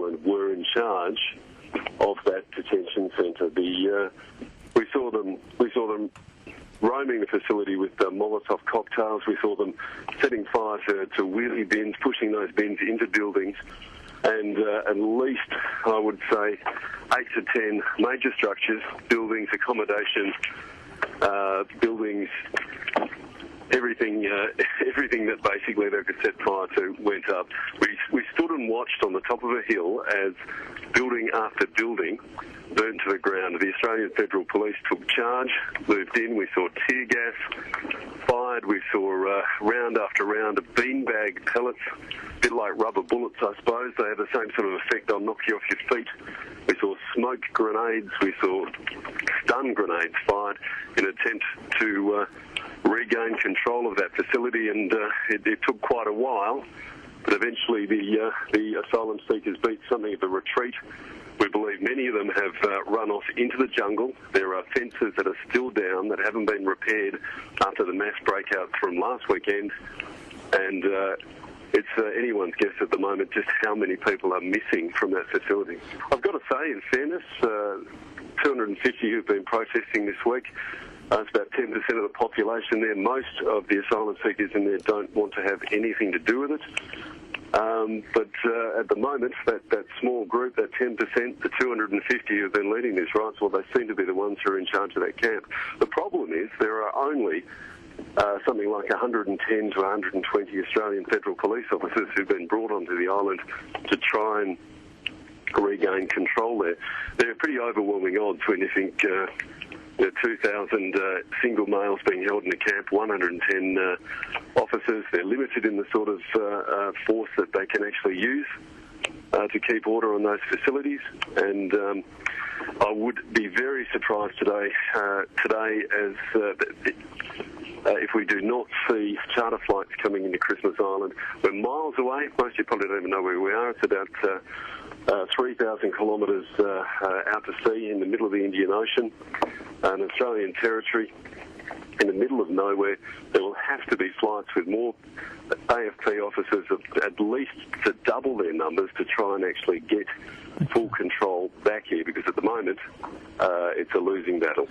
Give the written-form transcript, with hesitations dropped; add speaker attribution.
Speaker 1: Island were in charge of that detention centre. We saw them roaming the facility with Molotov cocktails. We saw them setting fire to wheelie bins, pushing those bins into buildings, and at least, I would say, 8 to 10 major structures, buildings, accommodation, buildings, everything that basically they could set fire to went up. We stood and watched on the top of a hill as building after building burnt to the ground. The Australian Federal Police took charge, moved in. We saw tear gas fired. We saw round after round of beanbag pellets, a bit like rubber bullets, I suppose. They have the same sort of effect. They'll knock you off your feet. We saw smoke grenades. We saw stun grenades fired in an attempt to regain control of that facility, and it took quite a while, but eventually the asylum seekers beat something of a retreat. We believe many of them have run off into the jungle. There are fences that are still down that haven't been repaired after the mass breakout from last weekend, and it's anyone's guess at the moment just how many people are missing from that facility. I've got to say, in fairness, 250 who've been protesting this week. It's about 10% of the population there. Most of the asylum seekers in there don't want to have anything to do with it. But at the moment, that small group, that 10%, the 250 who have been leading these riots, well, they seem to be the ones who are in charge of that camp. The problem is there are only something like 110 to 120 Australian Federal Police officers who've been brought onto the island to try and regain control there. They're pretty overwhelming odds when you think there are 2,000 single males being held in a camp, 110 officers. They're limited in the sort of force that they can actually use to keep order on those facilities. And I would be very surprised today as if we do not see charter flights coming into Christmas Island. We're miles away. Most of you probably don't even know where we are. It's about 3,000 kilometres out to sea in the middle of the Indian Ocean, an Australian territory in the middle of nowhere. There will have to be flights with more AFP officers, at least to double their numbers, to try and actually get full control back here, because at the moment it's a losing battle.